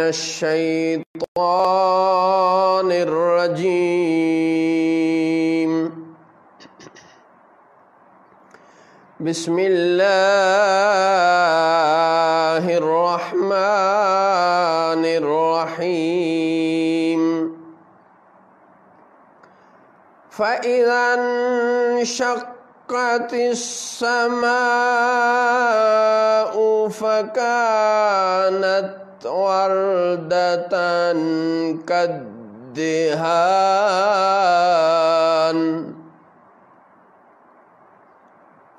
मिनश्शैतानिर्रजीम। बिस्मिल्लाहिर्रहमानिर्रहीम। फ़इज़ा इंशक़्क़तिस समाउ फ़कानत वरदतन कद्दिहान।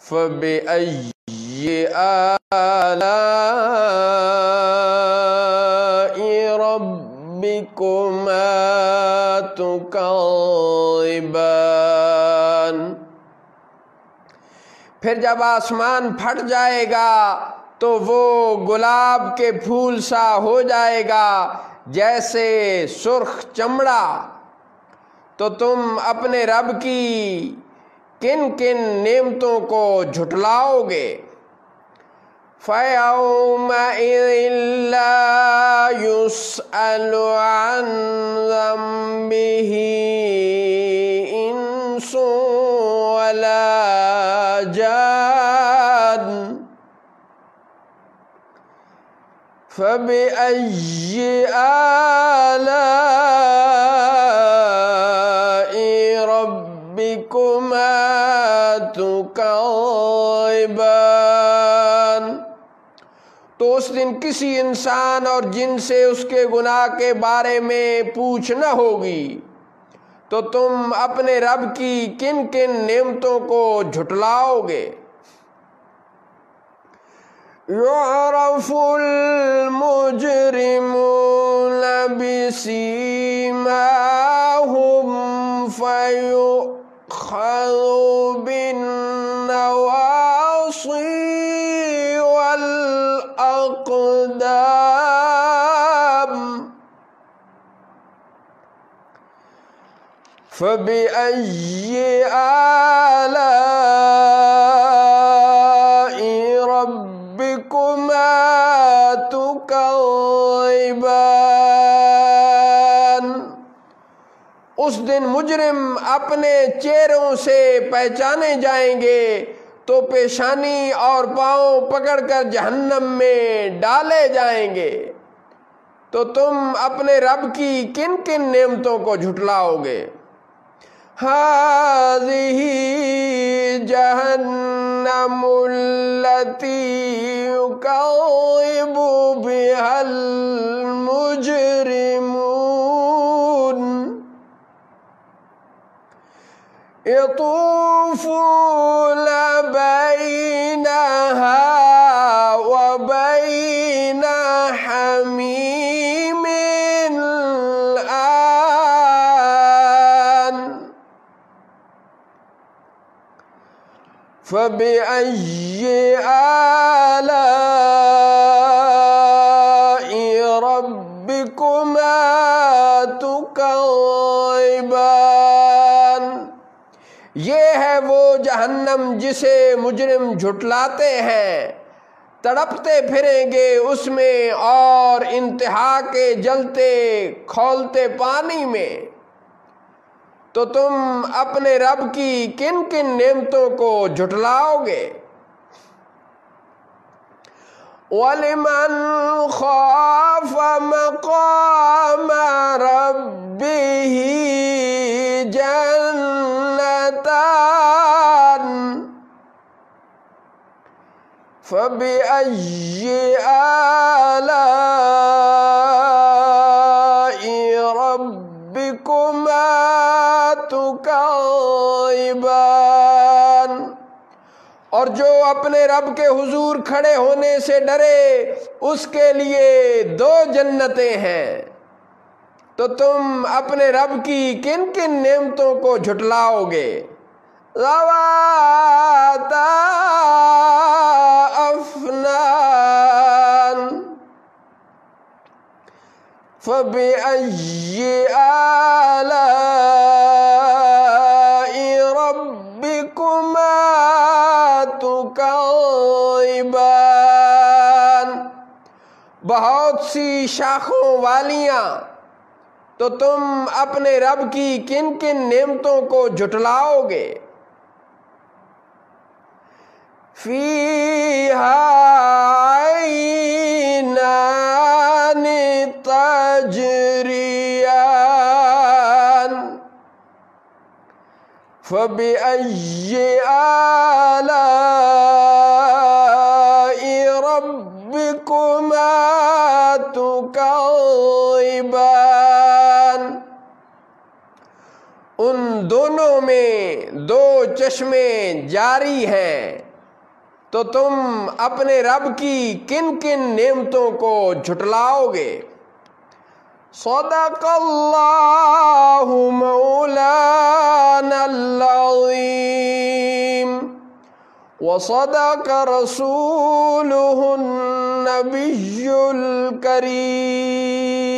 फ़बिअय्यि आलाइ रब्बिकुमा तुकज़्ज़िबान। फिर जब आसमान फट जाएगा तो वो गुलाब के फूल सा हो जाएगा जैसे सुर्ख चमड़ा। तो तुम अपने रब की किन किन नेमतों को झुटलाओगे। फ़यौमइज़िन ला युस्अलु अन ज़म्बिही इंसुन वला जान। फ़बिअय्यि आलाइ रब्बिकुमा तुकज़्ज़िबान। तो उस दिन किसी इंसान और जिन से उसके गुनाह के बारे में पूछ न होगी। तो तुम अपने रब की किन किन नेमतों को झुटलाओगे। युअरफ़ुल मुजरिमून बिसीमाहुम फ़युख़ज़ु बिन्नवासी वल अक़दाम। फ़बिअय्यि आलाइ रब्बिकुमा तुकज़्ज़िबान। उस दिन मुजरिम अपने चेहरों से पहचाने जाएंगे तो पेशानी और पांव पकड़कर जहन्नम में डाले जाएंगे। तो तुम अपने रब की किन किन नेमतों को झुटलाओगे। हाज़िही जहन्नमुल्लती युकज़्ज़िबु बिहल मुजरिमून। यतूफ़ून बैनहा व बैन हमीमिन आन। फ़बिअय्यि आलाइ रब्बिकुमा तुकज़्ज़िबान। ये है वो जहन्नम जिसे मुजरिम झुटलाते हैं। तड़पते फिरेंगे उसमें और इंतहा के जलते खौलते पानी में। तो तुम अपने रब की किन किन नेमतों को झुटलाओगे। वलिमन खाफ मक़ाम रब्बिही जन्नतान। फ़बिअय्यि आलाइ रब्बिकुमा तुकज़्ज़िबान। और जो अपने रब के हुजूर खड़े होने से डरे उसके लिए दो जन्नतें हैं। तो तुम अपने रब की किन किन नेमतों को झुटलाओगे। ज़वाता अफ़नान। फ़बिअय्यि आलाइ रब्बिकुमा तुकज़्ज़िबान। बहुत बहुत सी शाखों वालियां, तो तुम अपने रब की किन किन नेमतों को झुटलाओगे। फीहा ऐनान तजरियान फबिअय्यि आलाइ रब्बिकुमा तुकज़्ज़िबान। उन दोनों में दो चश्मे जारी हैं, तो तुम अपने रब की किन किन नेमतों को झुटलाओगे। सदक़ल्लाहु मौलानल अज़ीम व सदक़ रसूलुहुन नबियुल करीम।